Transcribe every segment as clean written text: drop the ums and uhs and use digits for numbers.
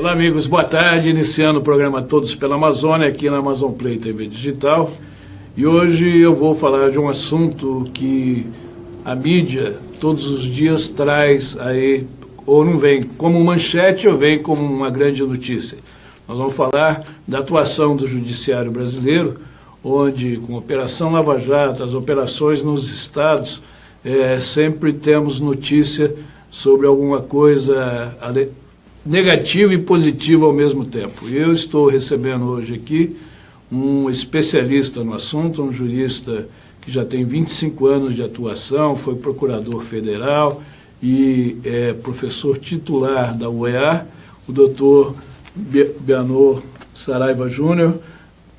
Olá, amigos, boa tarde. Iniciando o programa Todos pela Amazônia, aqui na Amazon Play TV Digital. E hoje eu vou falar de um assunto que a mídia todos os dias traz aí, ou não vem como manchete ou vem como uma grande notícia. Nós vamos falar da atuação do Judiciário brasileiro, onde com a Operação Lava Jato, as operações nos estados, sempre temos notícia sobre alguma coisa negativa e positiva ao mesmo tempo. E eu estou recebendo hoje aqui um especialista no assunto, um jurista que já tem 25 anos de atuação, foi procurador federal e é professor titular da UEA, o doutor Bianor Saraiva Júnior,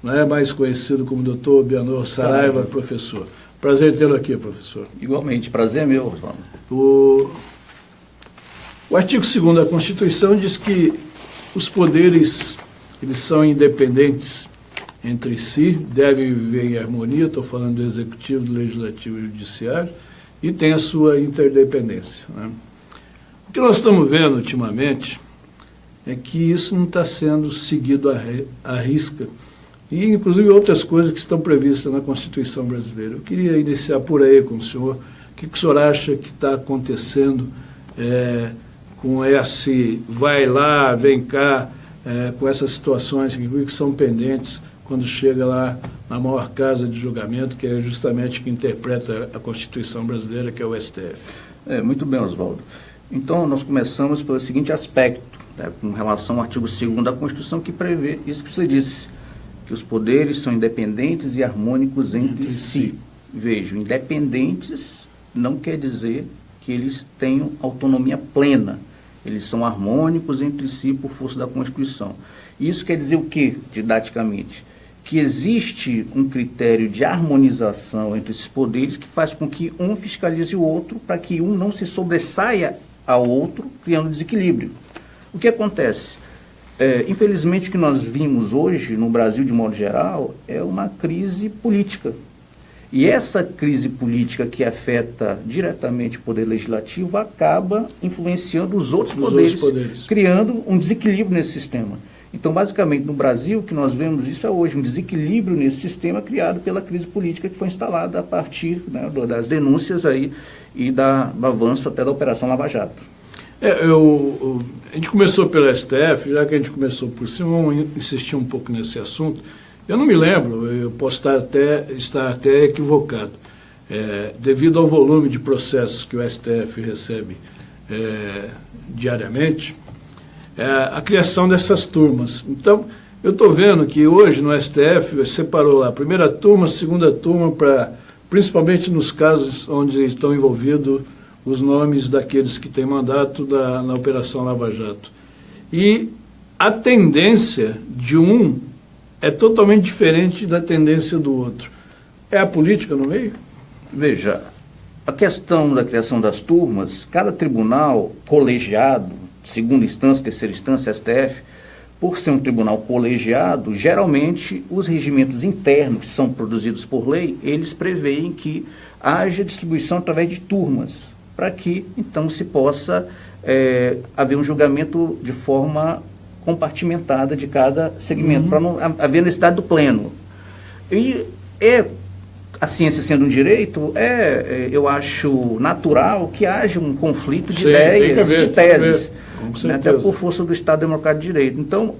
né, mais conhecido como doutor Bianor Saraiva, professor. Prazer tê-lo aqui, professor. Igualmente, prazer meu, Osvaldo. O artigo 2º da Constituição diz que os poderes, eles são independentes entre si, devem viver em harmonia, estou falando do Executivo, do Legislativo e do Judiciário, e tem a sua interdependência, né? O que nós estamos vendo ultimamente é que isso não está sendo seguido à risca, e inclusive outras coisas que estão previstas na Constituição brasileira. Eu queria iniciar por aí com o senhor. O que o senhor acha que está acontecendo com esse vai lá, vem cá, com essas situações que são pendentes quando chega lá na maior casa de julgamento, que é justamente que interpreta a Constituição brasileira, que é o STF? Muito bem, Osvaldo. Então, nós começamos pelo seguinte aspecto, né, com relação ao artigo 2º da Constituição, que prevê isso que você disse, que os poderes são independentes e harmônicos entre si. Veja, independentes não quer dizer que eles tenham autonomia plena. Eles são harmônicos entre si por força da Constituição. Isso quer dizer o quê, didaticamente? Que existe um critério de harmonização entre esses poderes que faz com que um fiscalize o outro para que um não se sobressaia ao outro, criando desequilíbrio. O que acontece? Infelizmente, o que nós vimos hoje no Brasil, de modo geral, é uma crise política. E essa crise política que afeta diretamente o poder legislativo acaba influenciando os outros poderes, criando um desequilíbrio nesse sistema. Então, basicamente, no Brasil, o que nós vemos isso é hoje, um desequilíbrio nesse sistema criado pela crise política que foi instalada a partir, né, das denúncias aí e do avanço até da Operação Lava Jato. A gente começou pelo STF, já que a gente começou por cima, vamos insistir um pouco nesse assunto. Eu não me lembro, eu posso estar até equivocado, devido ao volume de processos que o STF recebe diariamente, a criação dessas turmas. Então, eu estou vendo que hoje no STF separou lá a primeira turma, a segunda turma, principalmente nos casos onde estão envolvidos os nomes daqueles que têm mandato na Operação Lava Jato. E a tendência de um é totalmente diferente da tendência do outro. É a política no meio? Veja, a questão da criação das turmas, cada tribunal colegiado, segunda instância, terceira instância, STF, por ser um tribunal colegiado, geralmente os regimentos internos que são produzidos por lei, eles preveem que haja distribuição através de turmas, para que, então, se possa haver um julgamento de forma compartimentada de cada segmento, para não haver necessidade do pleno. E a ciência sendo um direito, eu acho natural que haja um conflito de ideias, de teses, né, até por força do Estado Democrático de Direito. Então,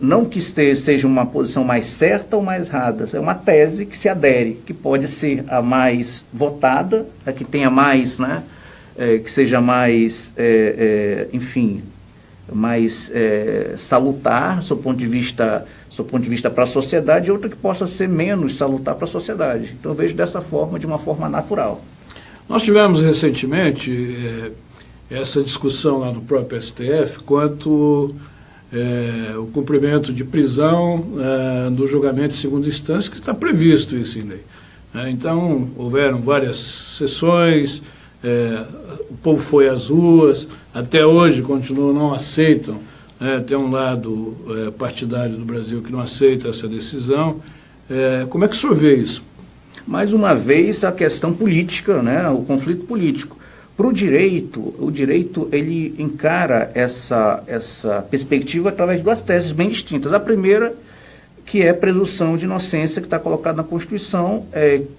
não que seja uma posição mais certa ou mais errada, é uma tese que se adere, que pode ser a mais votada, a que tenha mais, né, que seja mais, enfim, mais salutar, do ponto de vista para a sociedade, e outra que possa ser menos salutar para a sociedade. Então, eu vejo dessa forma, de uma forma natural. Nós tivemos recentemente essa discussão lá no próprio STF quanto o cumprimento de prisão do julgamento de segunda instância, que está previsto isso em lei. Então, houveram várias sessões, o povo foi às ruas, até hoje continuam, não aceitam, tem um lado partidário do Brasil que não aceita essa decisão. Como é que o senhor vê isso? Mais uma vez, a questão política, né, o conflito político. Para o direito ele encara essa perspectiva através de duas teses bem distintas. A primeira, que é a presunção de inocência, que está colocada na Constituição,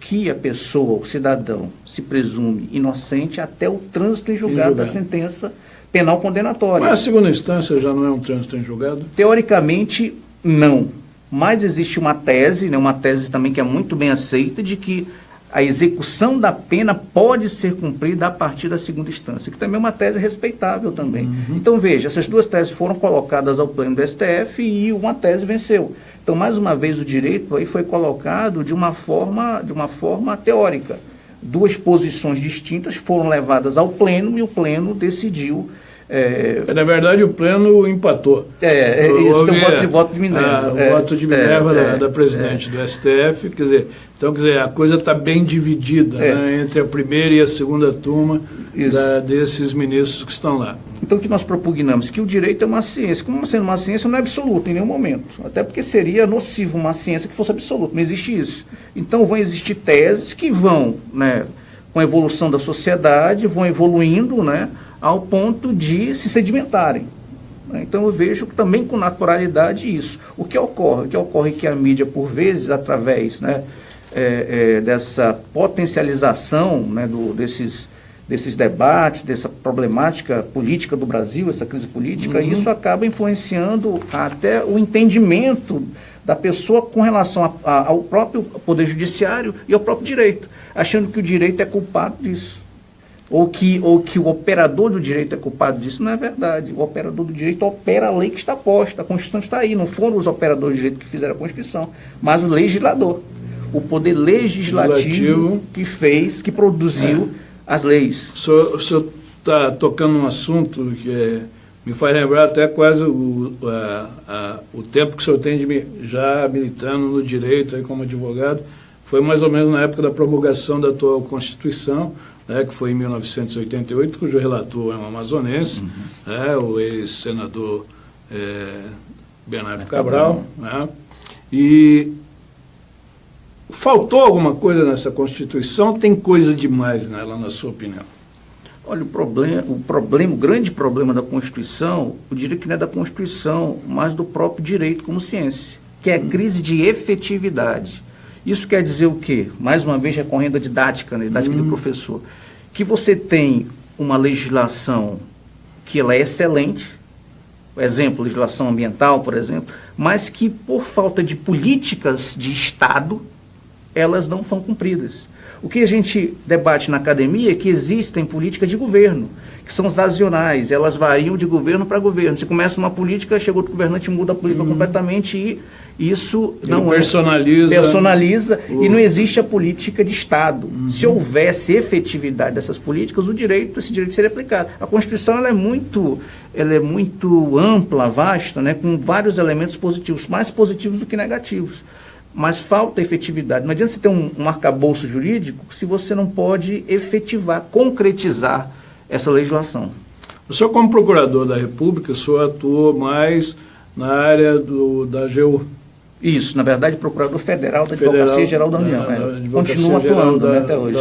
que a pessoa, o cidadão, se presume inocente até o trânsito em julgado da sentença penal condenatória. Mas a segunda instância já não é um trânsito em julgado? Teoricamente, não. Mas existe uma tese, né, uma tese também que é muito bem aceita, de que a execução da pena pode ser cumprida a partir da segunda instância, que também é uma tese respeitável também. Então, veja, essas duas teses foram colocadas ao pleno do STF e uma tese venceu. Então, mais uma vez, o direito aí foi colocado de uma forma teórica. Duas posições distintas foram levadas ao pleno e o pleno decidiu. Na verdade, o pleno empatou. Isso tem um voto de Minerva. O voto de Minerva da presidente do STF. Quer dizer, a coisa está bem dividida, né, entre a primeira e a segunda turma desses ministros que estão lá. Então, o que nós propugnamos? Que o direito é uma ciência. Como sendo uma ciência, não é absoluta em nenhum momento. Até porque seria nocivo uma ciência que fosse absoluta. Não existe isso. Então, vão existir teses que vão, né, com a evolução da sociedade, vão evoluindo, né, ao ponto de se sedimentarem. Então eu vejo também com naturalidade isso. O que ocorre? É que a mídia, por vezes, através, né, dessa potencialização, né, desses debates, dessa problemática política do Brasil, essa crise política, isso acaba influenciando até o entendimento da pessoa com relação ao próprio Poder Judiciário e ao próprio direito, achando que o direito é culpado disso. Ou que o operador do direito é culpado disso. Não é verdade. O operador do direito opera a lei que está posta. A Constituição está aí. Não foram os operadores de direito que fizeram a Constituição, mas o legislador. O poder legislativo que produziu as leis. O senhor está tocando num assunto que me faz lembrar até quase o tempo que o senhor tem já militando no direito aí como advogado. Foi mais ou menos na época da promulgação da atual Constituição, que foi em 1988, cujo relator é um amazonense, o ex-senador Bernardo Cabral. E faltou alguma coisa nessa Constituição? Tem coisa demais nela, na sua opinião? Olha, o grande problema da Constituição, eu diria que não é da Constituição, mas do próprio direito como ciência, que é a crise de efetividade. Isso quer dizer o quê? Mais uma vez, recorrendo à didática, né, didática do professor, que você tem uma legislação que ela é excelente, exemplo, legislação ambiental, por exemplo, mas que por falta de políticas de Estado, elas não são cumpridas. O que a gente debate na academia é que existem políticas de governo, que são sazonais, elas variam de governo para governo. Você começa uma política, chega outro governante, muda a política completamente e isso não personaliza e não existe a política de Estado. Se houvesse efetividade dessas políticas, esse direito seria aplicado. A Constituição ela é muito ampla, vasta, né, com vários elementos positivos, mais positivos do que negativos. Mas falta efetividade. Não adianta você ter um arcabouço jurídico se você não pode efetivar, concretizar essa legislação. O senhor, como procurador da República, o senhor atuou mais na área da AGU. Isso, na verdade, procurador federal da Advocacia Geral da União. Continua atuando até hoje.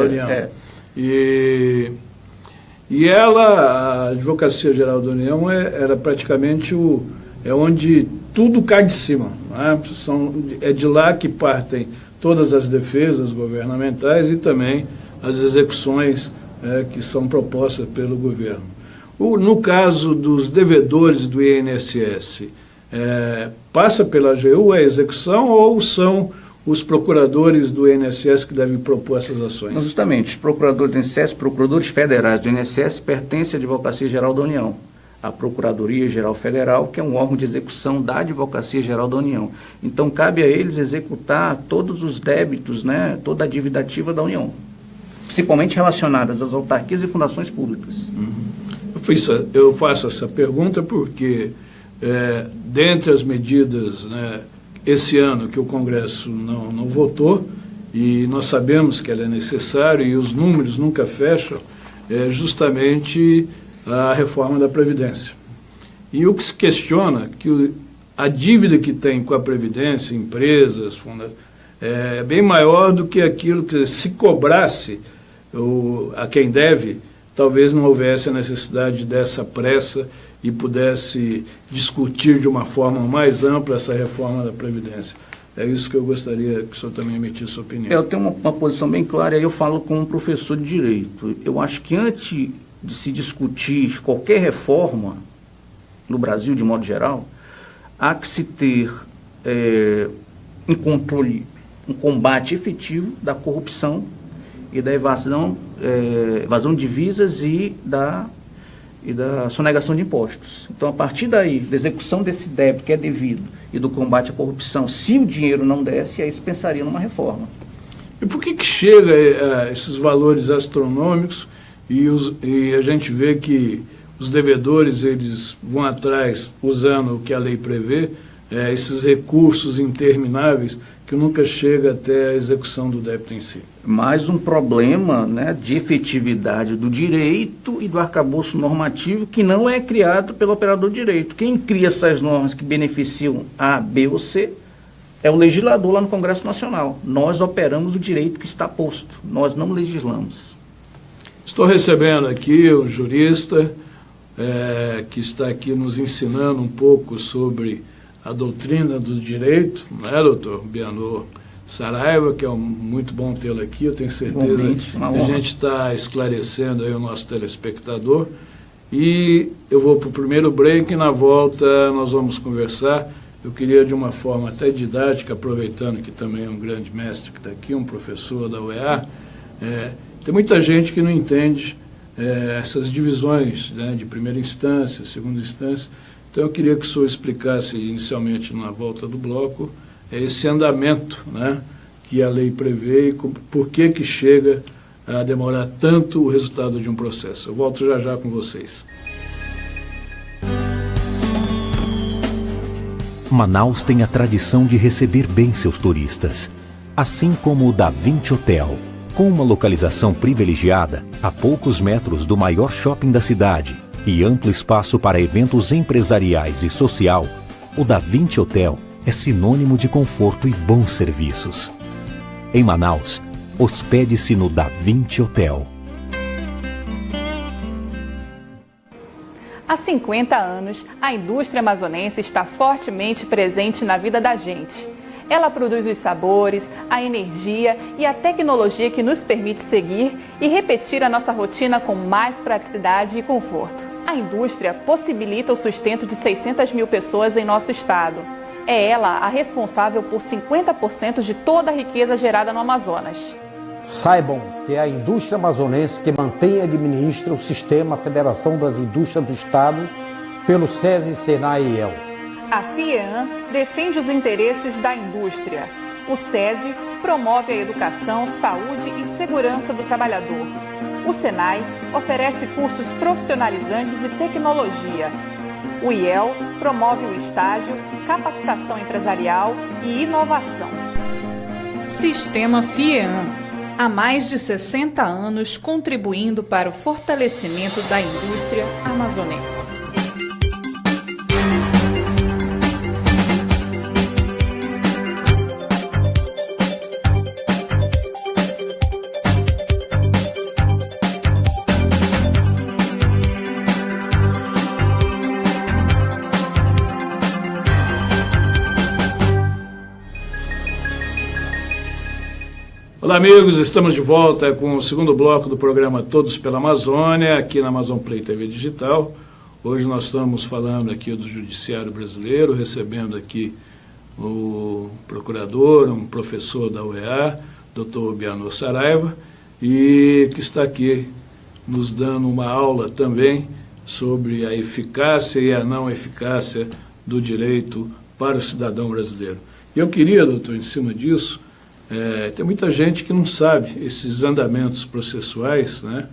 E a Advocacia Geral da União era praticamente onde tudo cai de cima. Né? É de lá que partem todas as defesas governamentais e também as execuções que são propostas pelo governo. No caso dos devedores do INSS, passa pela AGU a execução ou são os procuradores do INSS que devem propor essas ações? Justamente, os procuradores do INSS, procuradores federais do INSS, pertencem à Advocacia Geral da União, a Procuradoria Geral Federal, que é um órgão de execução da Advocacia Geral da União. Então, cabe a eles executar todos os débitos, né, toda a dívida ativa da União, principalmente relacionadas às autarquias e fundações públicas. Eu faço essa pergunta porque, dentre as medidas, né, esse ano que o Congresso não votou, e nós sabemos que ela é necessária e os números nunca fecham, é justamente a reforma da Previdência. E o que se questiona que a dívida que tem com a Previdência, empresas, é bem maior do que aquilo que se cobrasse a quem deve talvez não houvesse a necessidade dessa pressa e pudesse discutir de uma forma mais ampla essa reforma da Previdência. É isso que eu gostaria que o senhor também emitisse sua opinião. Eu tenho uma posição bem clara, e aí eu falo como um professor de Direito. Eu acho que antes de se discutir qualquer reforma no Brasil, de modo geral, há que se ter um controle, um combate efetivo da corrupção e da evasão de divisas e da sonegação de impostos. Então, a partir daí, da execução desse débito que é devido e do combate à corrupção, se o dinheiro não desce, aí se pensaria numa reforma. E por que chega a esses valores astronômicos e a gente vê que os devedores eles vão atrás, usando o que a lei prevê, esses recursos intermináveis que nunca chega até a execução do débito em si? Mais um problema, né, de efetividade do direito e do arcabouço normativo que não é criado pelo operador de direito. Quem cria essas normas que beneficiam A, B ou C é o legislador lá no Congresso Nacional. Nós operamos o direito que está posto, nós não legislamos. Estou recebendo aqui um jurista que está aqui nos ensinando um pouco sobre a doutrina do direito, não é, doutor Bianor Saraiva, que é muito bom tê-lo aqui, eu tenho certeza que a gente está esclarecendo aí o nosso telespectador. E eu vou para o primeiro break e na volta nós vamos conversar. Eu queria de uma forma até didática, aproveitando que também é um grande mestre que está aqui, um professor da UEA, tem muita gente que não entende essas divisões, né, de primeira instância, segunda instância. Então eu queria que o senhor explicasse inicialmente na volta do bloco esse andamento, né, que a lei prevê e por que chega a demorar tanto o resultado de um processo. Eu volto já com vocês. Manaus tem a tradição de receber bem seus turistas, assim como o Da Vinci Hotel. Com uma localização privilegiada, a poucos metros do maior shopping da cidade e amplo espaço para eventos empresariais e social, o Da Vinci Hotel é sinônimo de conforto e bons serviços. Em Manaus, hospede-se no Da Vinci Hotel. Há 50 anos, a indústria amazonense está fortemente presente na vida da gente. Ela produz os sabores, a energia e a tecnologia que nos permite seguir e repetir a nossa rotina com mais praticidade e conforto. A indústria possibilita o sustento de 600 mil pessoas em nosso estado. É ela a responsável por 50% de toda a riqueza gerada no Amazonas. Saibam que é a indústria amazonense que mantém e administra o sistema Federação das Indústrias do Estado pelo SESI, SENAI e IEL. A FIEAM defende os interesses da indústria. O SESI promove a educação, saúde e segurança do trabalhador. O SENAI oferece cursos profissionalizantes e tecnologia. O IEL promove o estágio, capacitação empresarial e inovação. Sistema FIEAM, há mais de 60 anos contribuindo para o fortalecimento da indústria amazonense. Olá amigos, estamos de volta com o segundo bloco do programa Todos pela Amazônia, aqui na Amazon Play TV Digital. Hoje nós estamos falando aqui do Judiciário Brasileiro, recebendo aqui o procurador, um professor da UEA, Dr. Bianor Saraiva, e que está aqui nos dando uma aula também sobre a eficácia e a não eficácia do direito para o cidadão brasileiro. E eu queria, doutor, em cima disso, tem muita gente que não sabe esses andamentos processuais, né?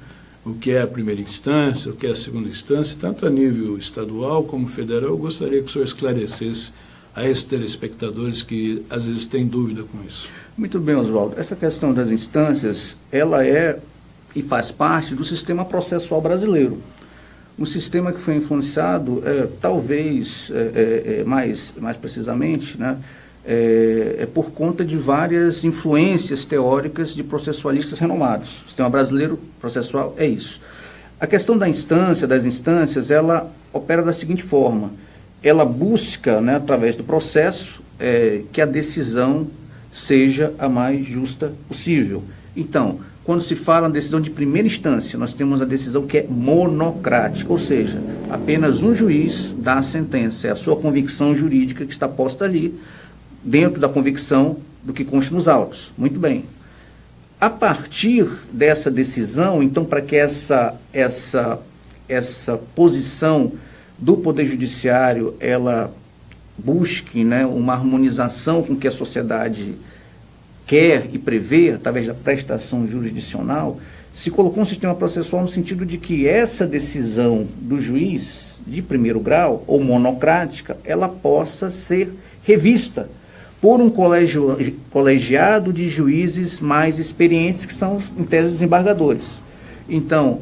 O que é a primeira instância, o que é a segunda instância, tanto a nível estadual como federal. Eu gostaria que o senhor esclarecesse a esses telespectadores que às vezes têm dúvida com isso. Muito bem, Oswaldo. Essa questão das instâncias, ela é e faz parte do sistema processual brasileiro. Um sistema que foi influenciado, talvez mais precisamente, né? Por conta de várias influências teóricas de processualistas renomados. O sistema brasileiro processual é isso. A questão das instâncias, ela opera da seguinte forma: ela busca, né, através do processo, que a decisão seja a mais justa possível. Então, quando se fala na decisão de primeira instância, nós temos a decisão que é monocrática, ou seja, apenas um juiz dá a sentença, é a sua convicção jurídica que está posta ali, dentro da convicção do que consta nos autos. Muito bem. A partir dessa decisão, então, para que essa posição do Poder Judiciário, ela busque, né, uma harmonização com o que a sociedade quer e prevê, através da prestação jurisdicional, se colocou um sistema processual no sentido de que essa decisão do juiz de primeiro grau, ou monocrática, ela possa ser revista por um colegiado de juízes mais experientes, que são, em tese, desembargadores. Então,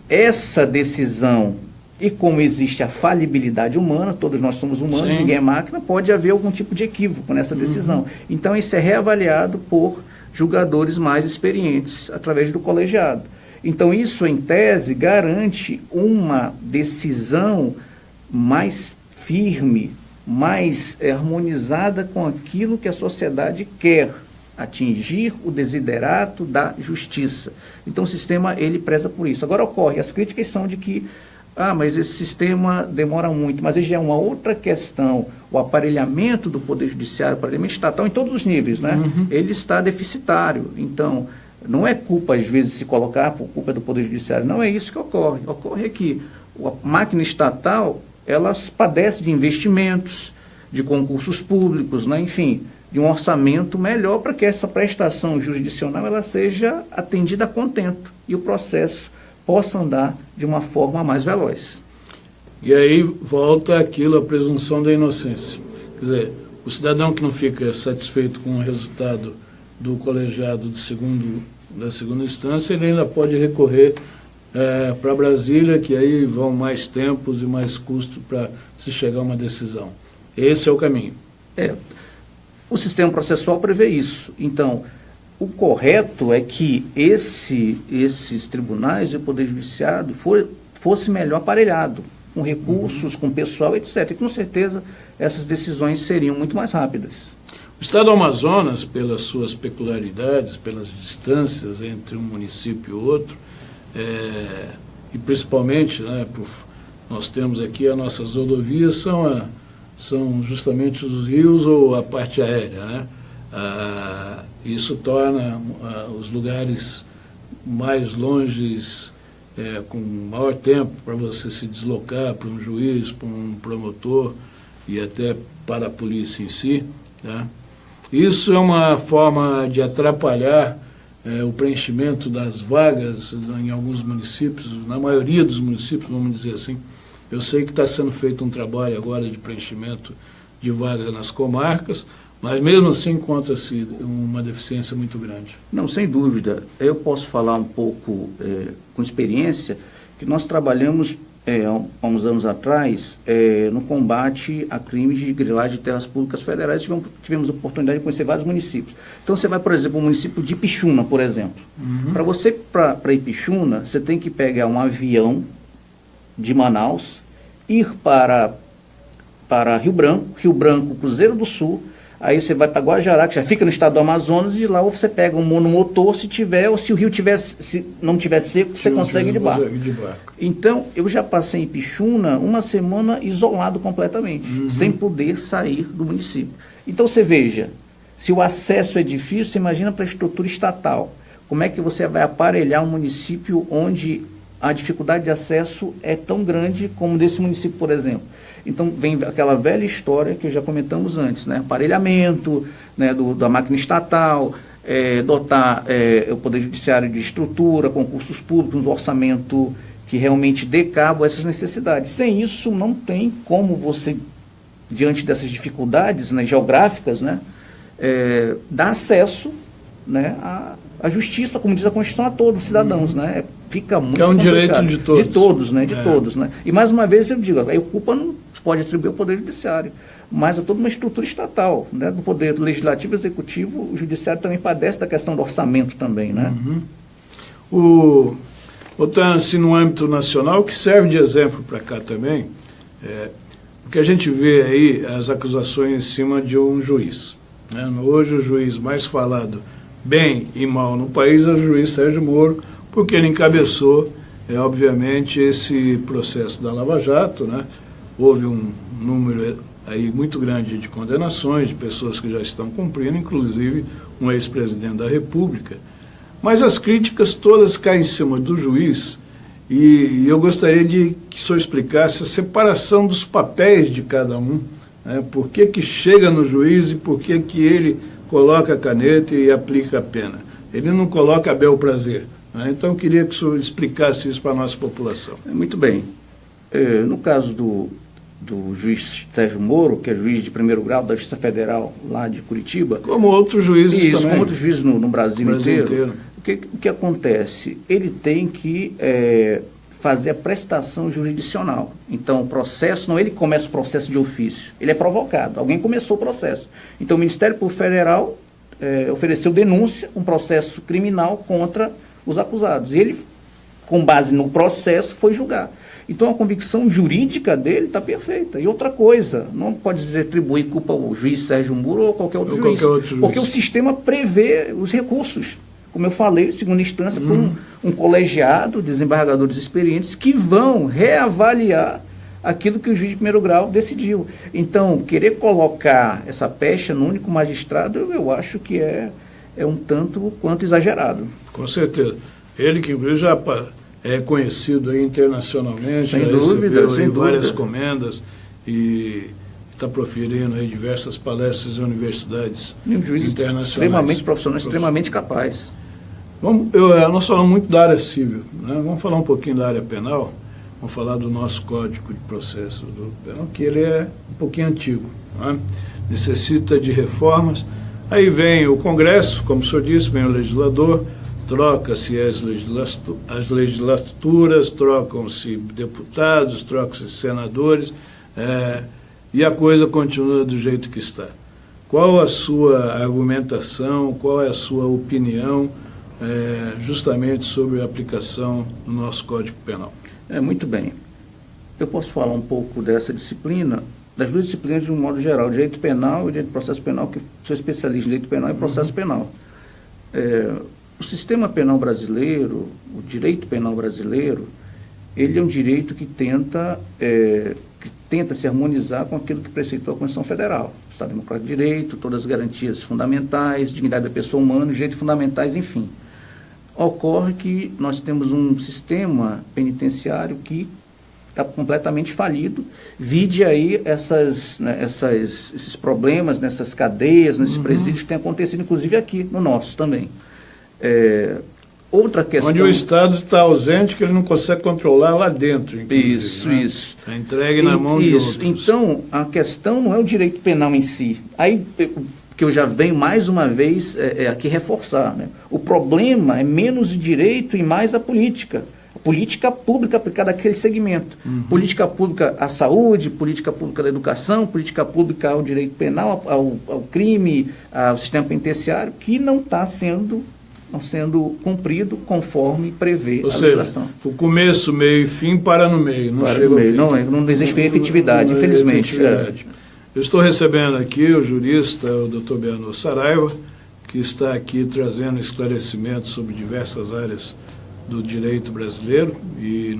essa decisão, e como existe a falibilidade humana, todos nós somos humanos, sim, ninguém é máquina, pode haver algum tipo de equívoco nessa decisão. Então, isso é reavaliado por julgadores mais experientes, através do colegiado. Então, isso, em tese, garante uma decisão mais firme, mais harmonizada com aquilo que a sociedade quer, atingir o desiderato da justiça. Então, o sistema, ele preza por isso. Agora, ocorre, as críticas são de que mas esse sistema demora muito, mas já é uma outra questão, o aparelhamento do Poder Judiciário, o aparelhamento estatal em todos os níveis, né? Ele está deficitário. Então, não é culpa, às vezes, se colocar por culpa do Poder Judiciário, não é isso que ocorre. Ocorre que a máquina estatal, ela padece de investimentos, de concursos públicos, né? Enfim, de um orçamento melhor para que essa prestação jurisdicional ela seja atendida a contento e o processo possa andar de uma forma mais veloz. E aí volta aquilo, a presunção da inocência. Quer dizer, o cidadão que não fica satisfeito com o resultado do colegiado da segunda instância, ele ainda pode recorrer para Brasília, que aí vão mais tempos e mais custos para se chegar a uma decisão. Esse é o caminho. O sistema processual prevê isso. Então, o correto é que esses tribunais e o Poder Judiciário fosse melhor aparelhado, com recursos, com pessoal, etc. E com certeza essas decisões seriam muito mais rápidas. O Estado do Amazonas, pelas suas peculiaridades, pelas distâncias entre um município e outro, e principalmente, né, nós temos aqui as nossas rodovias, são justamente os rios ou a parte aérea, né? Isso torna os lugares mais longes, com maior tempo para você se deslocar, para um juiz, para um promotor e até para a polícia em si, tá? Isso é uma forma de atrapalhar o preenchimento das vagas em alguns municípios, na maioria dos municípios, vamos dizer assim. Eu sei que está sendo feito um trabalho agora de preenchimento de vagas nas comarcas, mas mesmo assim encontra-se uma deficiência muito grande. Não, sem dúvida. Eu posso falar um pouco com experiência, que nós trabalhamos há uns anos atrás no combate a crimes de grilagem de terras públicas federais. Tivemos a oportunidade de conhecer vários municípios. Então você vai, por exemplo, ao município de Ipixuna, por exemplo. Para você para Ipixuna, você tem que pegar um avião de Manaus, ir para Rio Branco, Cruzeiro do Sul. Aí você vai para Guajará, que já fica no estado do Amazonas, e de lá você pega um monomotor, se tiver, ou se o rio não tiver seco, você consegue ir de barco. Então, eu já passei em Ipixuna uma semana isolado completamente, sem poder sair do município. Então, você veja, se o acesso é difícil, você imagina para a estrutura estatal. Como é que você vai aparelhar um município onde a dificuldade de acesso é tão grande como desse município, por exemplo? Então, vem aquela velha história que já comentamos antes, né? Aparelhamento, né, da máquina estatal, dotar o Poder Judiciário de estrutura, concursos públicos, um orçamento que realmente dê cabo a essas necessidades. Sem isso, não tem como você, diante dessas dificuldades, né, geográficas, né, dar acesso, né, à justiça, como diz a Constituição, a todos os cidadãos, né? Fica muito complicado. Direito de todos. De todos, né? De todos, né? E mais uma vez eu digo, a culpa não pode atribuir ao Poder Judiciário, mas a toda uma estrutura estatal, né? Do Poder Legislativo e Executivo, o Judiciário também padece da questão do orçamento também, né? Voltando assim no âmbito nacional, que serve de exemplo para cá também, o que a gente vê aí, as acusações em cima de um juiz. Né? Hoje o juiz mais falado bem e mal no país é o juiz Sérgio Moro, porque ele encabeçou, obviamente, esse processo da Lava Jato, né? Houve um número aí muito grande de condenações, de pessoas que já estão cumprindo, inclusive um ex-presidente da República. Mas as críticas todas caem em cima do juiz, e eu gostaria de que o senhor explicasse a separação dos papéis de cada um, né? Por que chega no juiz e por que ele coloca a caneta e aplica a pena. Ele não coloca a bel prazer. Né? Então eu queria que o senhor explicasse isso para a nossa população. Muito bem. No caso do juiz Sérgio Moro, que é juiz de primeiro grau da Justiça Federal lá de Curitiba. Como outros juízes isso, também. Como outros juízes no Brasil inteiro. O que acontece? Ele tem que fazer a prestação jurisdicional. Então, o processo, não ele começa o processo de ofício, ele é provocado. Alguém começou o processo. Então, o Ministério Público Federal ofereceu denúncia, um processo criminal contra os acusados. E ele, com base no processo, foi julgar. Então, a convicção jurídica dele está perfeita. E outra coisa, não pode atribuir culpa ao juiz Sérgio Moro ou qualquer outro juiz, porque o sistema prevê os recursos. Como eu falei, segunda instância, por um colegiado, desembargadores experientes, que vão reavaliar aquilo que o juiz de primeiro grau decidiu. Então, querer colocar essa pecha no único magistrado, eu acho que é um tanto quanto exagerado. Com certeza. Ele que inclusive já é conhecido aí internacionalmente, sem já dúvida, recebeu aí várias comendas e está proferindo aí diversas palestras em universidades internacionais. Extremamente profissional, extremamente capaz. Nós falamos muito da área civil, né? Vamos falar um pouquinho da área penal, vamos falar do nosso Código de Processo Penal, que ele é um pouquinho antigo, né? Necessita de reformas. Aí vem o Congresso, como o senhor disse, vem o legislador, troca-se as legislaturas, trocam-se deputados, trocam-se senadores, e a coisa continua do jeito que está. Qual a sua argumentação, qual é a sua opinião justamente sobre a aplicação do nosso Código Penal? Muito bem. Eu posso falar um pouco dessa disciplina, das duas disciplinas de um modo geral, direito penal e direito de processo penal, que sou especialista em direito penal e processo penal. O sistema penal brasileiro, o direito penal brasileiro, ele é um direito que tenta se harmonizar com aquilo que preceitua a Constituição Federal. Estado Democrático de Direito, todas as garantias fundamentais, dignidade da pessoa humana, direitos fundamentais, enfim. Ocorre que nós temos um sistema penitenciário que está completamente falido. Vide aí esses problemas nessas cadeias, nesses presídios que têm acontecido, inclusive aqui no nosso também. Outra questão... Onde o Estado está ausente, que ele não consegue controlar lá dentro. Isso. Está entregue na mão de outros. Então, a questão não é o direito penal em si. Aí, que eu já venho mais uma vez aqui reforçar, né? O problema é menos o direito e mais a política. A política pública aplicada àquele segmento. Política pública à saúde, política pública da educação, política pública ao direito penal, ao crime, ao sistema penitenciário, que não está sendo cumprido conforme prevê a legislação. O começo, meio e fim para no meio. Não chega ao fim. Não existe efetividade, infelizmente. Eu estou recebendo aqui o jurista, o Dr. Beano Saraiva, que está aqui trazendo esclarecimentos sobre diversas áreas do direito brasileiro, e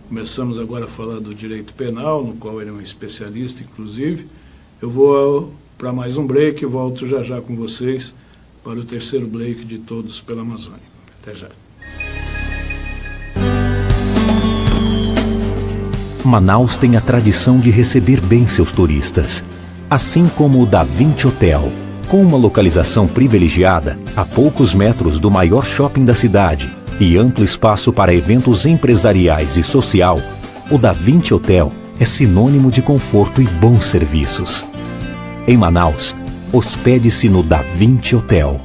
começamos agora a falar do direito penal, no qual ele é um especialista, inclusive. Eu vou para mais um break e volto já com vocês para o terceiro break de Todos pela Amazônia. Até já. Manaus tem a tradição de receber bem seus turistas, assim como o Da Vinci Hotel, com uma localização privilegiada a poucos metros do maior shopping da cidade e amplo espaço para eventos empresariais e social. O Da Vinci Hotel é sinônimo de conforto e bons serviços. Em Manaus, hospede-se no Da Vinci Hotel.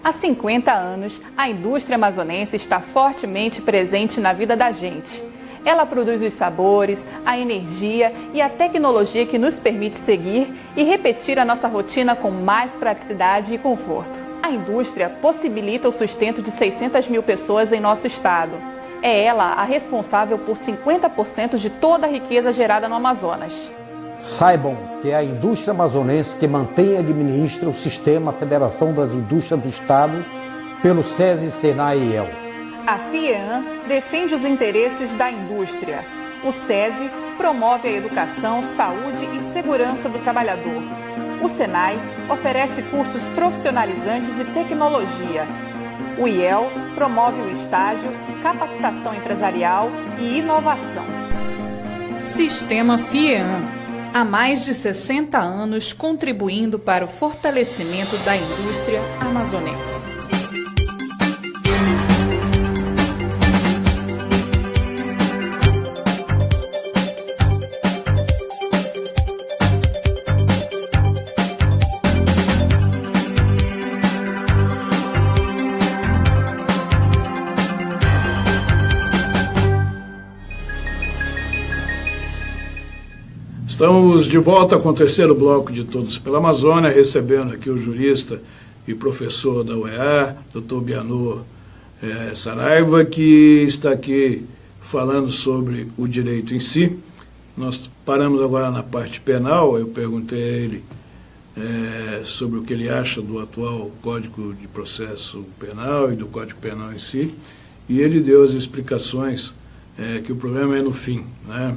Há 50 anos, a indústria amazonense está fortemente presente na vida da gente. Ela produz os sabores, a energia e a tecnologia que nos permite seguir e repetir a nossa rotina com mais praticidade e conforto. A A indústria possibilita o sustento de 600 mil pessoas em nosso estado. É ela a responsável por 50% de toda a riqueza gerada no Amazonas. Saibam que é a indústria amazonense que mantém e administra o sistema Federação das Indústrias do Estado pelo SESI, SENAI e IEL. A FIEAM defende os interesses da indústria. O SESI promove a educação, saúde e segurança do trabalhador. O SENAI oferece cursos profissionalizantes e tecnologia. O IEL promove o estágio, capacitação empresarial e inovação. Sistema FIEAM, há mais de 60 anos contribuindo para o fortalecimento da indústria amazonense. Estamos de volta com o terceiro bloco de Todos pela Amazônia, recebendo aqui o jurista e professor da UEA, Dr. Bianor Saraiva, que está aqui falando sobre o direito em si. Nós paramos agora na parte penal. Eu perguntei a ele sobre o que ele acha do atual Código de Processo Penal e do Código Penal em si, e ele deu as explicações que o problema é no fim, né?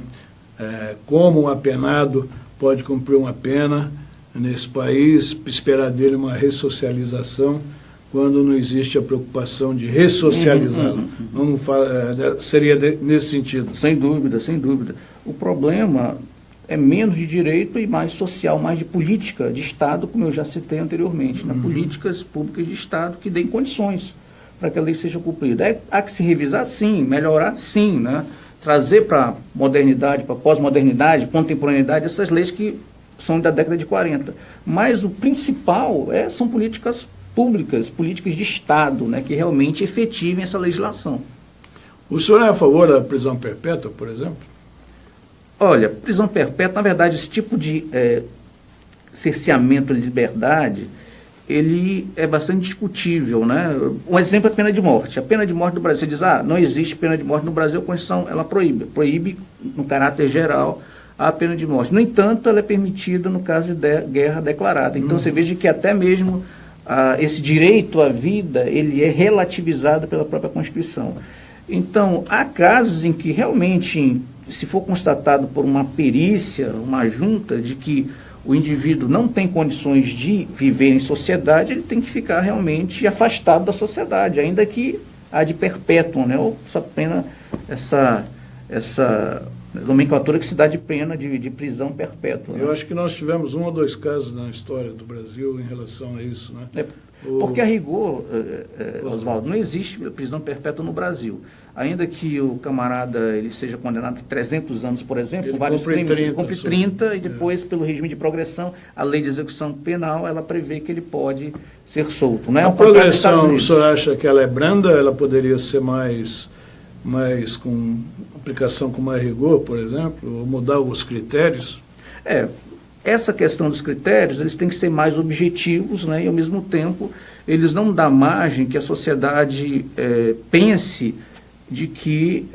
Como um apenado pode cumprir uma pena nesse país, esperar dele uma ressocialização, quando não existe a preocupação de ressocializá-lo. Seria nesse sentido? Sem dúvida, sem dúvida. O problema é menos de direito e mais social, mais de política de Estado, como eu já citei anteriormente, políticas públicas de Estado que deem condições para que a lei seja cumprida. Há que se revisar, sim, melhorar, sim, né? Trazer para a modernidade, para a pós-modernidade, contemporaneidade, essas leis que são da década de 40. Mas o principal são políticas públicas, políticas de Estado, né, que realmente efetivem essa legislação. O senhor é a favor da prisão perpétua, por exemplo? Olha, prisão perpétua, na verdade, esse tipo de cerceamento de liberdade, ele é bastante discutível, né? Um exemplo é a pena de morte. A pena de morte do Brasil, você diz, não existe pena de morte no Brasil, a Constituição, ela proíbe no caráter geral a pena de morte. No entanto, ela é permitida no caso de guerra declarada. Então, você veja que até mesmo esse direito à vida, ele é relativizado pela própria Constituição. Então, há casos em que realmente, se for constatado por uma perícia, uma junta, de que o indivíduo não tem condições de viver em sociedade, ele tem que ficar realmente afastado da sociedade, ainda que a de perpétua, né? Ou essa pena, essa nomenclatura que se dá de pena de prisão perpétua. Eu acho que nós tivemos 1 ou 2 casos na história do Brasil em relação a isso, né? Porque a rigor, Oswaldo, não existe prisão perpétua no Brasil. Ainda que o camarada ele seja condenado a 300 anos, por exemplo, por vários crimes, ele cumpre 30 e depois, pelo regime de progressão, a lei de execução penal, ela prevê que ele pode ser solto. Não é a progressão, o senhor acha que ela é branda? Ela poderia ser mais com aplicação com mais rigor, por exemplo, ou mudar os critérios? Essa questão dos critérios, eles têm que ser mais objetivos, né, e ao mesmo tempo eles não dão margem que a sociedade pense de que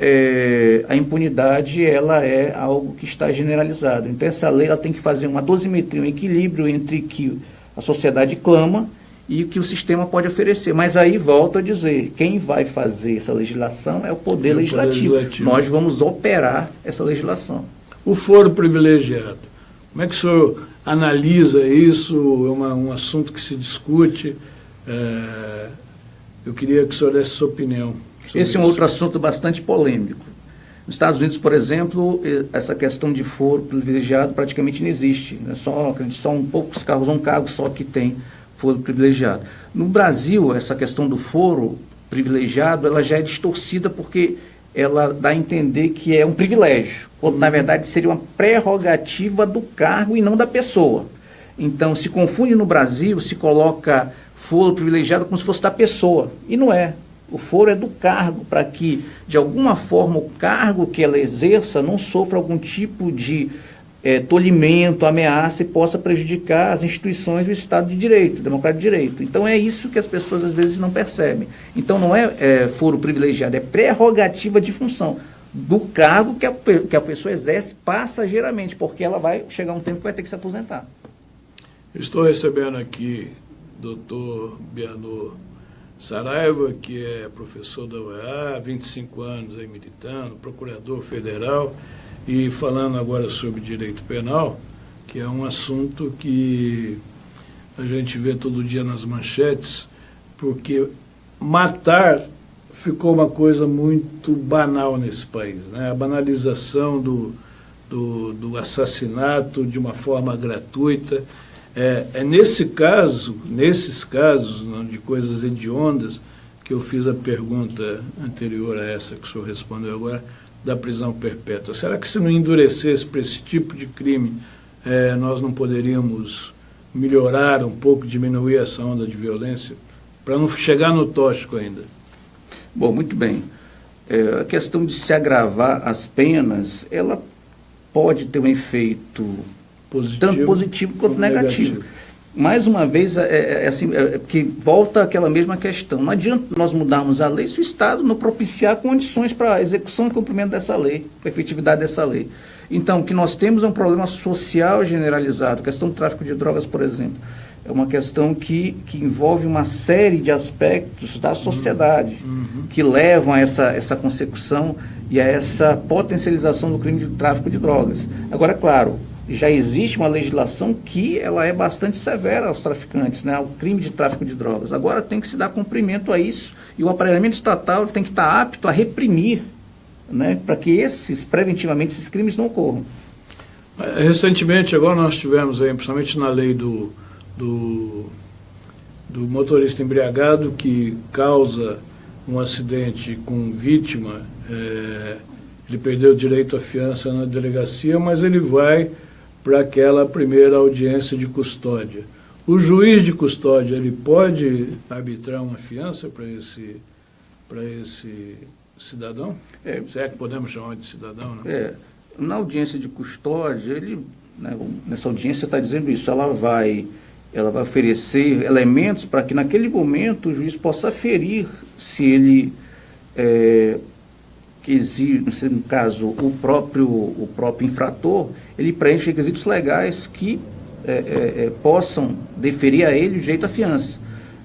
a impunidade ela é algo que está generalizado. Então essa lei ela tem que fazer uma dosimetria, um equilíbrio entre o que a sociedade clama e o que o sistema pode oferecer. Mas aí volto a dizer, quem vai fazer essa legislação é o Poder Legislativo. Nós vamos operar essa legislação. O foro privilegiado. Como é que o senhor analisa isso? É um assunto que se discute. Eu queria que o senhor desse sua opinião. Esse é um outro assunto bastante polêmico. Nos Estados Unidos, por exemplo, essa questão de foro privilegiado praticamente não existe. Só poucos carros, um cargo só que tem foro privilegiado. No Brasil, essa questão do foro privilegiado, ela já é distorcida porque ela dá a entender que é um privilégio, quando na verdade seria uma prerrogativa do cargo e não da pessoa. Então, se confunde no Brasil, se coloca foro privilegiado como se fosse da pessoa, e não é. O foro é do cargo, para que, de alguma forma, o cargo que ela exerça não sofra algum tipo de tolimento, ameaça e possa prejudicar as instituições do Estado de Direito, democrático de direito. Então é isso que as pessoas às vezes não percebem. Então não é foro privilegiado, é prerrogativa de função do cargo que a pessoa exerce passageiramente, porque ela vai chegar um tempo que vai ter que se aposentar. Estou recebendo aqui o Dr. Bianor Saraiva, que é professor da UEA, há 25 anos aí militando, procurador federal, e falando agora sobre direito penal, que é um assunto que a gente vê todo dia nas manchetes, porque matar ficou uma coisa muito banal nesse país, né? A banalização do assassinato de uma forma gratuita. Nesses casos de coisas hediondas, que eu fiz a pergunta anterior a essa que o senhor respondeu agora, da prisão perpétua. Será que se não endurecesse para esse tipo de crime, nós não poderíamos melhorar um pouco, diminuir essa onda de violência, para não chegar no tóxico ainda? Bom, muito bem. A questão de se agravar as penas, ela pode ter um efeito tanto positivo quanto negativo. Mais uma vez, que volta àquela mesma questão. Não adianta nós mudarmos a lei se o Estado não propiciar condições para a execução e cumprimento dessa lei, para a efetividade dessa lei. Então, o que nós temos é um problema social generalizado. A questão do tráfico de drogas, por exemplo, é uma questão que envolve uma série de aspectos da sociedade que levam a essa consecução e a essa potencialização do crime de tráfico de drogas. Agora, claro, já existe uma legislação que ela é bastante severa aos traficantes, né, ao crime de tráfico de drogas. Agora tem que se dar cumprimento a isso e o aparelhamento estatal tem que estar apto a reprimir, né, para que preventivamente esses crimes não ocorram. Recentemente, agora nós tivemos aí, principalmente na lei do motorista embriagado que causa um acidente com vítima, ele perdeu o direito à fiança na delegacia, mas ele vai para aquela primeira audiência de custódia. O juiz de custódia, ele pode arbitrar uma fiança para esse cidadão? Se é que podemos chamar de cidadão, né? Na audiência de custódia, nessa audiência está dizendo isso, ela vai oferecer elementos para que naquele momento o juiz possa aferir se ele no caso, o próprio infrator, ele preenche requisitos legais que possam deferir a ele o direito à fiança.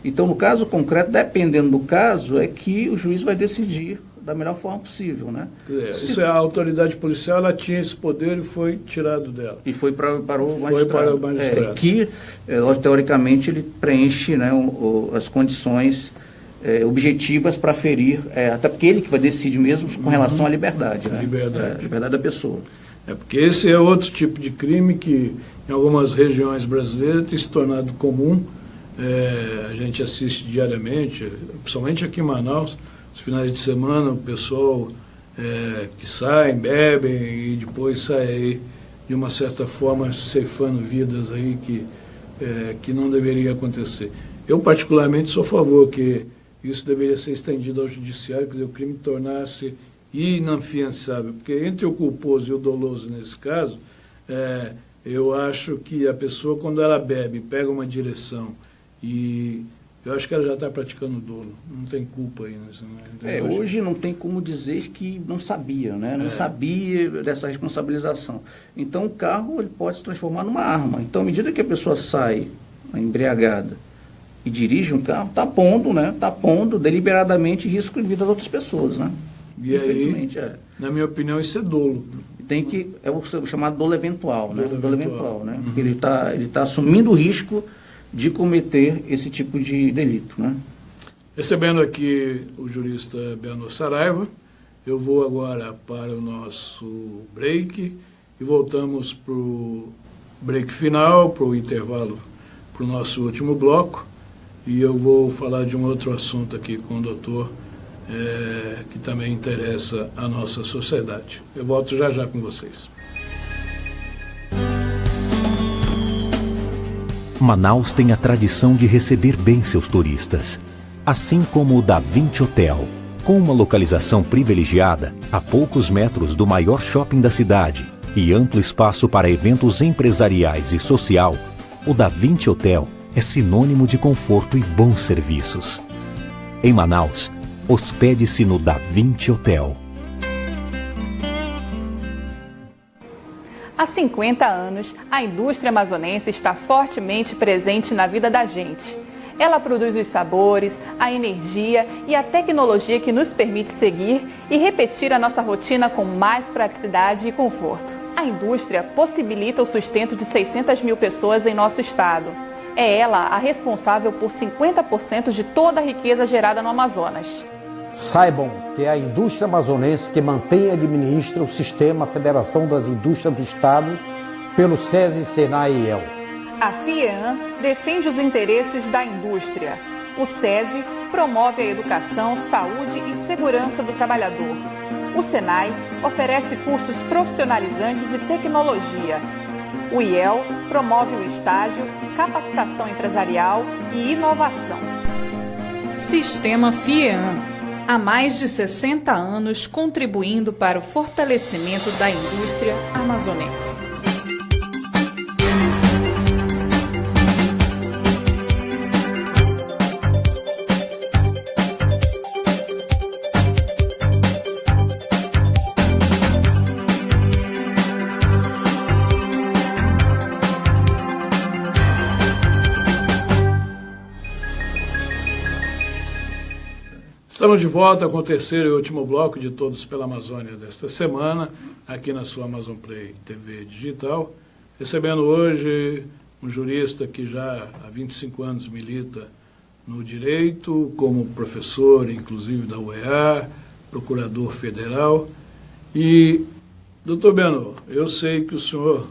Então, no caso concreto, dependendo do caso, é que o juiz vai decidir da melhor forma possível, né? A autoridade policial, ela tinha esse poder e foi tirado dela. E foi para o magistrado. Que, teoricamente, ele preenche, né, as condições objetivas para ferir, até porque ele que vai decidir mesmo com relação à liberdade. Né? Liberdade da pessoa. Porque esse é outro tipo de crime que em algumas regiões brasileiras tem se tornado comum. A gente assiste diariamente, principalmente aqui em Manaus, os finais de semana, o pessoal que sai, bebem e depois sai aí, de uma certa forma, ceifando vidas aí que não deveria acontecer. Eu, particularmente, sou a favor que isso deveria ser estendido ao judiciário, quer dizer, o crime tornar-se inafiançável, porque entre o culposo e o doloso, nesse caso, eu acho que a pessoa, quando ela bebe, pega uma direção e eu acho que ela já está praticando dolo, não tem culpa aí. Hoje não tem como dizer que não sabia, né? Não sabia dessa responsabilização. Então o carro ele pode se transformar numa arma. Então, à medida que a pessoa sai embriagada e dirige um carro, está pondo deliberadamente risco de vida das outras pessoas, né? E aí, na minha opinião, isso é dolo. É o chamado dolo eventual, né? Dolo eventual, né? Ele está assumindo o risco de cometer esse tipo de delito, né? Recebendo aqui o jurista Bianor Saraiva, eu vou agora para o nosso break e voltamos para o break final, para o intervalo, para o nosso último bloco. E eu vou falar de um outro assunto aqui com o doutor, que também interessa a nossa sociedade. Eu volto já com vocês. Manaus tem a tradição de receber bem seus turistas, assim como o da 20 Hotel, com uma localização privilegiada a poucos metros do maior shopping da cidade e amplo espaço para eventos empresariais e social, o Da Vinci Hotel é sinônimo de conforto e bons serviços. Em Manaus, hospede-se no Da Vinci Hotel. Há 50 anos, a indústria amazonense está fortemente presente na vida da gente. Ela produz os sabores, a energia e a tecnologia que nos permite seguir e repetir a nossa rotina com mais praticidade e conforto. A indústria possibilita o sustento de 600 mil pessoas em nosso estado. É ela a responsável por 50% de toda a riqueza gerada no Amazonas. Saibam que é a indústria amazonense que mantém e administra o sistema Federação das Indústrias do Estado pelo SESI, SENAI e IEL. A FIEAM defende os interesses da indústria. O SESI promove a educação, saúde e segurança do trabalhador. O SENAI oferece cursos profissionalizantes e tecnologia. O IEL promove o estágio, capacitação empresarial e inovação. Sistema FIEAM. Há mais de 60 anos contribuindo para o fortalecimento da indústria amazonense. Estamos de volta com o terceiro e último bloco de Todos pela Amazônia desta semana, aqui na sua Amazon Play TV Digital, recebendo hoje um jurista que já há 25 anos milita no direito, como professor, inclusive da UEA, procurador federal. E, doutor Beno, eu sei que o senhor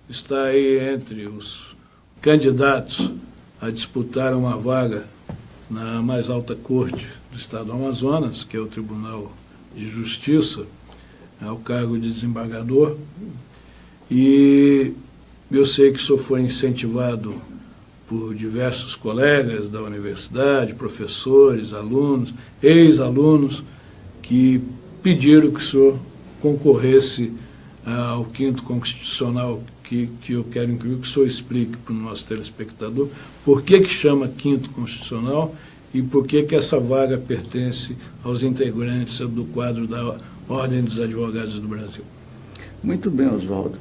está aí entre os candidatos a disputar uma vaga na mais alta corte do Estado do Amazonas, que é o Tribunal de Justiça, ao cargo de desembargador, e eu sei que o senhor foi incentivado por diversos colegas da universidade, professores, alunos, ex-alunos, que pediram que o senhor concorresse ao quinto constitucional, que eu quero incluir, que o senhor explique para o nosso telespectador por que chama quinto constitucional e por que essa vaga pertence aos integrantes do quadro da Ordem dos Advogados do Brasil. Muito bem, Oswaldo.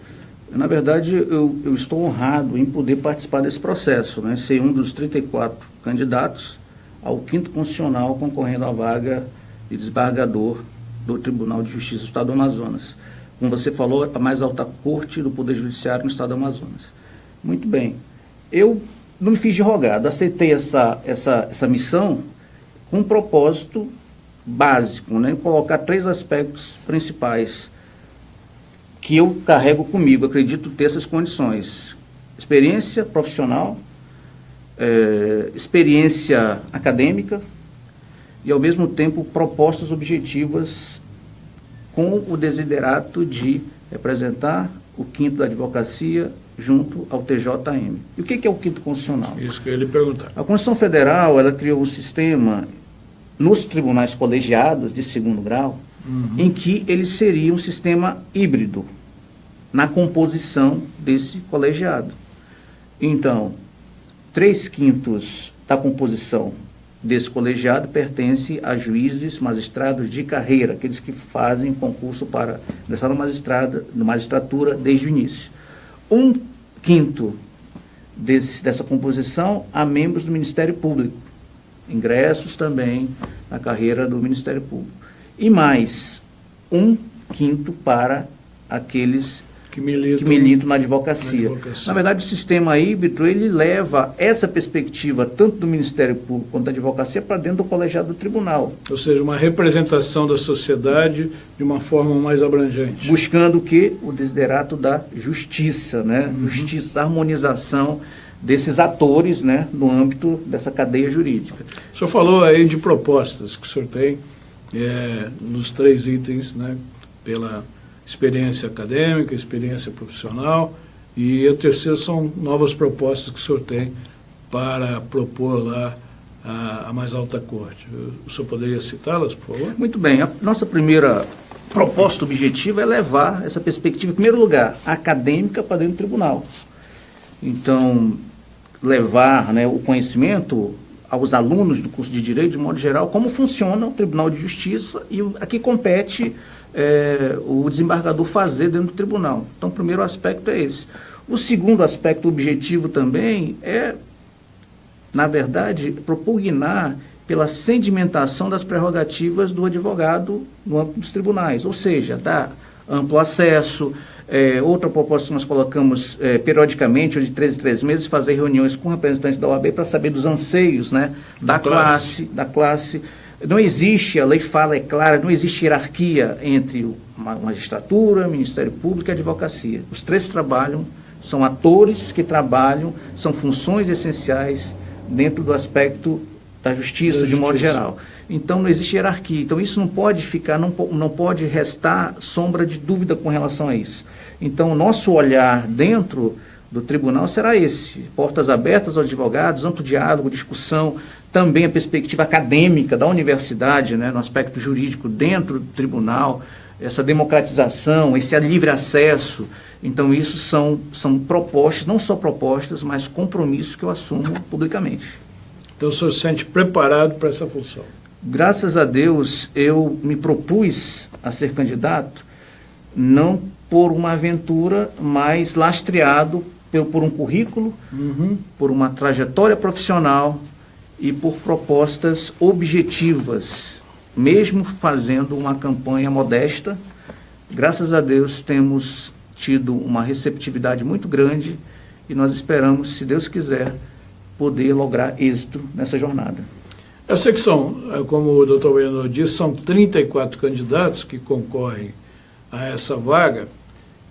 Na verdade, eu estou honrado em poder participar desse processo, né? Ser um dos 34 candidatos ao quinto constitucional concorrendo à vaga de desembargador do Tribunal de Justiça do Estado do Amazonas. Como você falou, a mais alta corte do Poder Judiciário no Estado do Amazonas. Muito bem. Eu não me fiz de rogado, aceitei essa missão com um propósito básico, né? Colocar 3 aspectos principais que eu carrego comigo, acredito ter essas condições: experiência profissional, experiência acadêmica e, ao mesmo tempo, propostas objetivas com o desiderato de representar o quinto da advocacia junto ao TJM. E o que é o quinto constitucional? Isso que eu ia lhe perguntar. A Constituição Federal, ela criou um sistema nos tribunais colegiados de segundo grau, em que ele seria um sistema híbrido na composição desse colegiado. Então, 3/5 da composição desse colegiado pertence a juízes, magistrados de carreira, aqueles que fazem concurso para ingressar na magistratura desde o início. 1/5 dessa composição a membros do Ministério Público, ingressos também na carreira do Ministério Público. E mais 1/5 para aqueles que militam na advocacia. Na verdade, o sistema híbrido, ele leva essa perspectiva, tanto do Ministério Público quanto da advocacia, para dentro do colegiado do tribunal. Ou seja, uma representação da sociedade de uma forma mais abrangente. Buscando o quê? O desiderato da justiça, né? Justiça, harmonização desses atores, né, no âmbito dessa cadeia jurídica. O senhor falou aí de propostas que o senhor tem nos 3 itens, né, pela experiência acadêmica, experiência profissional, e a terceira são novas propostas que o senhor tem para propor lá a mais alta corte. O senhor poderia citá-las, por favor? Muito bem. A nossa primeira proposta objetiva é levar essa perspectiva, em primeiro lugar, acadêmica para dentro do tribunal. Então, levar, né, o conhecimento aos alunos do curso de Direito, de modo geral, como funciona o Tribunal de Justiça e a que compete o desembargador fazer dentro do tribunal. Então, o primeiro aspecto é esse. O segundo aspecto objetivo também é, na verdade, propugnar pela sedimentação das prerrogativas do advogado no âmbito dos tribunais, ou seja, dar amplo acesso. Outra proposta que nós colocamos periodicamente, ou de 3 em 3 meses, fazer reuniões com representantes da OAB para saber dos anseios, né, da classe. Não existe, a lei fala, é clara, não existe hierarquia entre a magistratura, Ministério Público e a advocacia. Os 3 trabalham, são atores que trabalham, são funções essenciais dentro do aspecto da justiça, de modo geral. Então, não existe hierarquia. Então, isso não pode ficar, não pode restar sombra de dúvida com relação a isso. Então, o nosso olhar dentro do tribunal será esse: portas abertas aos advogados, amplo diálogo, discussão, também a perspectiva acadêmica da universidade, né, no aspecto jurídico dentro do tribunal, essa democratização, esse livre acesso. Então, isso são propostas, não só propostas, mas compromissos que eu assumo publicamente. Então, o senhor se sente preparado para essa função? Graças a Deus, eu me propus a ser candidato, não por uma aventura, mas lastreado por um currículo, por uma trajetória profissional e por propostas objetivas. Mesmo fazendo uma campanha modesta, graças a Deus temos tido uma receptividade muito grande e nós esperamos, se Deus quiser, poder lograr êxito nessa jornada. Eu sei que como o doutor Benhor disse, são 34 candidatos que concorrem a essa vaga,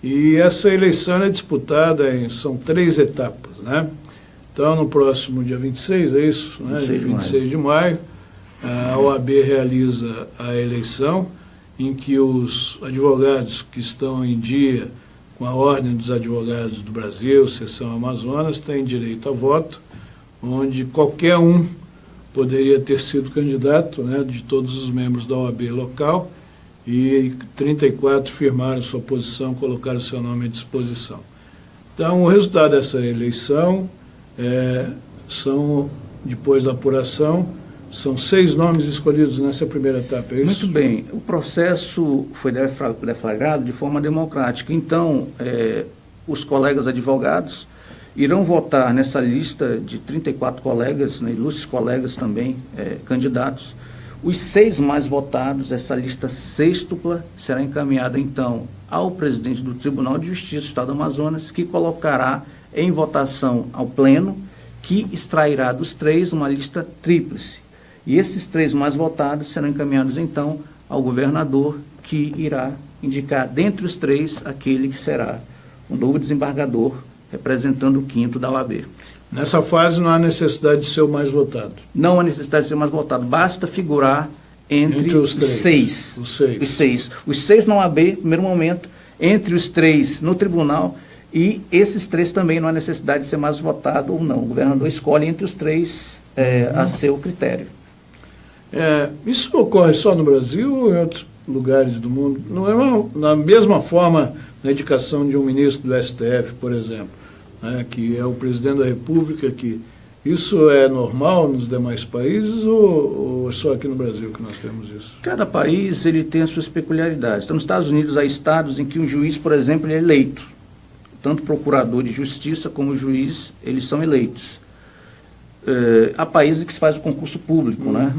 e essa eleição é disputada são 3 etapas, né? Então, no próximo dia 26, é isso? 26 de maio, a OAB realiza a eleição, em que os advogados que estão em dia com a Ordem dos Advogados do Brasil, Seção Amazonas, têm direito a voto, onde qualquer um poderia ter sido candidato, né, de todos os membros da OAB local, e 34 firmaram sua posição, colocaram seu nome à disposição. Então, o resultado dessa eleição depois da apuração, são 6 nomes escolhidos nessa primeira etapa, é isso? Muito bem. O processo foi deflagrado de forma democrática. Então, os colegas advogados irão votar nessa lista de 34 colegas, né, ilustres colegas também, candidatos. Os 6 mais votados, essa lista sêxtupla, será encaminhada, então, ao presidente do Tribunal de Justiça do Estado do Amazonas, que colocará em votação ao Pleno, que extrairá dos 3 uma lista tríplice. E esses 3 mais votados serão encaminhados, então, ao governador, que irá indicar, dentre os 3, aquele que será o novo desembargador, representando o 5º da OAB. Nessa fase não há necessidade de ser o mais votado? Não há necessidade de ser o mais votado, basta figurar entre os 6. Os 6. Os 6 na OAB, no primeiro momento, entre os 3 no tribunal, e esses 3 também não há necessidade de ser mais votado ou não. O governador escolhe entre os 3 a seu critério. Isso ocorre só no Brasil ou em outros lugares do mundo? Não é na mesma forma na indicação de um ministro do STF, por exemplo, né, que é o presidente da República, que isso é normal nos demais países ou só aqui no Brasil que nós temos isso? Cada país ele tem as suas peculiaridades. Então, nos Estados Unidos há estados em que um juiz, por exemplo, ele é eleito. Tanto o procurador de justiça como o juiz, eles são eleitos. Há países que se faz o concurso público, né?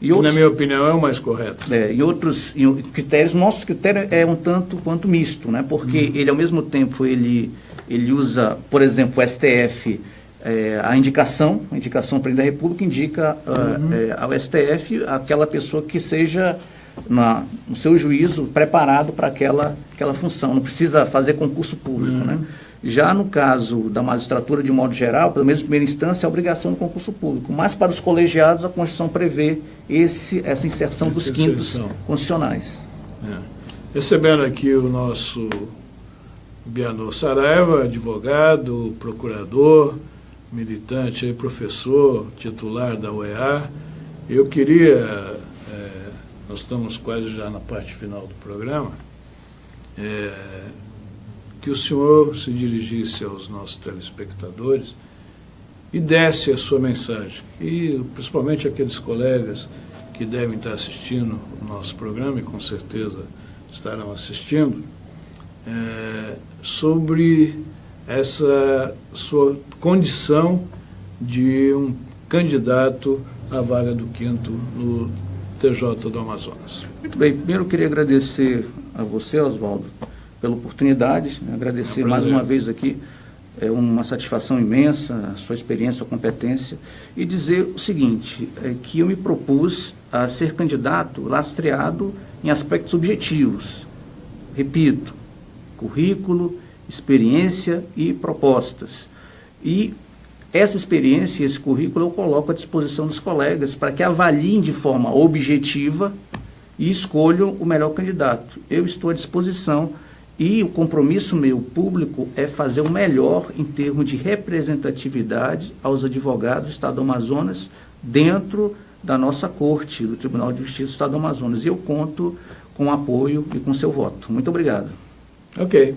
E outros, na minha opinião, é o mais correto. Em outros critérios, nosso critério é um tanto quanto misto, né? Porque ele, ao mesmo tempo, ele usa, por exemplo, o STF, a indicação para o presidente da República indica ao STF aquela pessoa que seja, no seu juízo, preparado para aquela função. Não precisa fazer concurso público, né? Já no caso da magistratura, de modo geral, pelo menos em primeira instância, é a obrigação do concurso público. Mas para os colegiados, a Constituição prevê essa inserção dos quintos constitucionais. Recebendo aqui o nosso Benhor Saraiva, advogado, procurador, militante, professor, titular da UEA, eu queria nós estamos quase já na parte final do programa, que o senhor se dirigisse aos nossos telespectadores e desse a sua mensagem, e principalmente aqueles colegas que devem estar assistindo o nosso programa, e com certeza estarão assistindo, sobre essa sua condição de um candidato à vaga do 5º no TJ do Amazonas. Muito bem, primeiro eu queria agradecer a você, Oswaldo, pela oportunidade, agradecer mais uma vez aqui, é uma satisfação imensa a sua experiência, a sua competência, e dizer o seguinte, que eu me propus a ser candidato lastreado em aspectos objetivos. Repito, currículo, experiência e propostas. E essa experiência e esse currículo eu coloco à disposição dos colegas para que avaliem de forma objetiva e escolham o melhor candidato. Eu estou à disposição e o compromisso meu público é fazer o melhor em termos de representatividade aos advogados do Estado do Amazonas dentro da nossa corte, do Tribunal de Justiça do Estado do Amazonas. E eu conto com o apoio e com seu voto. Muito obrigado. Ok.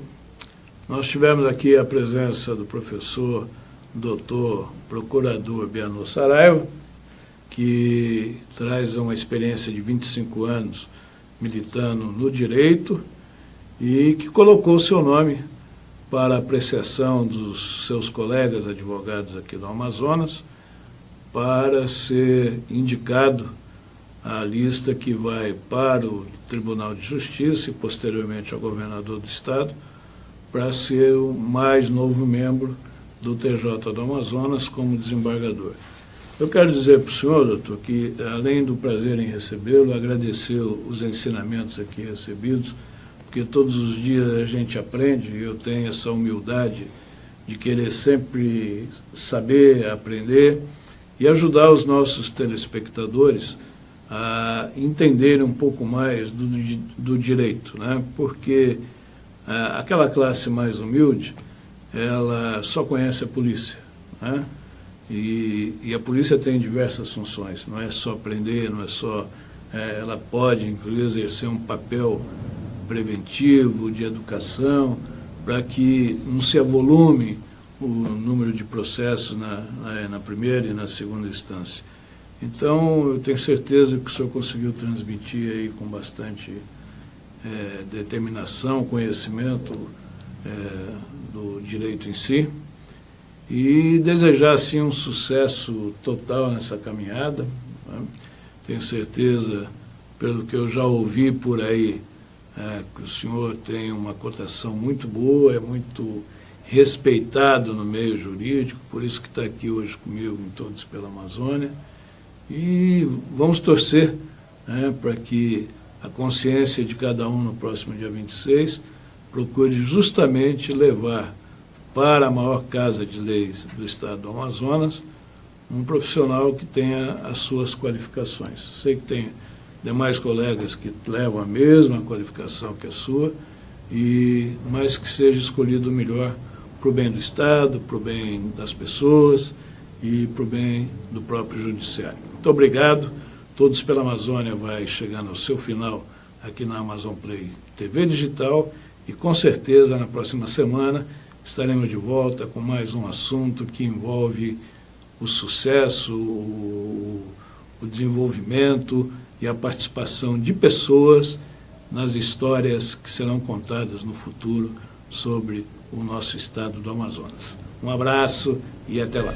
Nós tivemos aqui a presença do professor doutor procurador Bianor Saraiva, que traz uma experiência de 25 anos militando no direito e que colocou o seu nome para apreciação dos seus colegas advogados aqui do Amazonas para ser indicado à lista que vai para o Tribunal de Justiça e posteriormente ao governador do estado para ser o mais novo membro do TJ do Amazonas como desembargador. Eu quero dizer para o senhor, doutor, que além do prazer em recebê-lo, agradecer os ensinamentos aqui recebidos, porque todos os dias a gente aprende, e eu tenho essa humildade de querer sempre saber, aprender e ajudar os nossos telespectadores a entenderem um pouco mais do direito, né? Porque aquela classe mais humilde, ela só conhece a polícia, né? E a polícia tem diversas funções, não é só prender, não é só... ela pode, inclusive, exercer um papel preventivo, de educação, para que não se avolume o número de processos na primeira e na segunda instância. Então, eu tenho certeza que o senhor conseguiu transmitir aí com bastante determinação, conhecimento do direito em si, e desejar, assim, um sucesso total nessa caminhada, né? Tenho certeza, pelo que eu já ouvi por aí, que o senhor tem uma cotação muito boa, é muito respeitado no meio jurídico, por isso que está aqui hoje comigo em Todos pela Amazônia, e vamos torcer, né, para que a consciência de cada um no próximo dia 26 procure justamente levar para a maior casa de leis do estado do Amazonas um profissional que tenha as suas qualificações. Sei que tem demais colegas que levam a mesma qualificação que a sua, mas que seja escolhido o melhor para o bem do Estado, para o bem das pessoas e para o bem do próprio judiciário. Muito obrigado. Todos pela Amazônia vai chegando ao seu final aqui na Amazon Play TV Digital e com certeza na próxima semana estaremos de volta com mais um assunto que envolve o sucesso, o desenvolvimento e a participação de pessoas nas histórias que serão contadas no futuro sobre o nosso estado do Amazonas. Um abraço e até lá.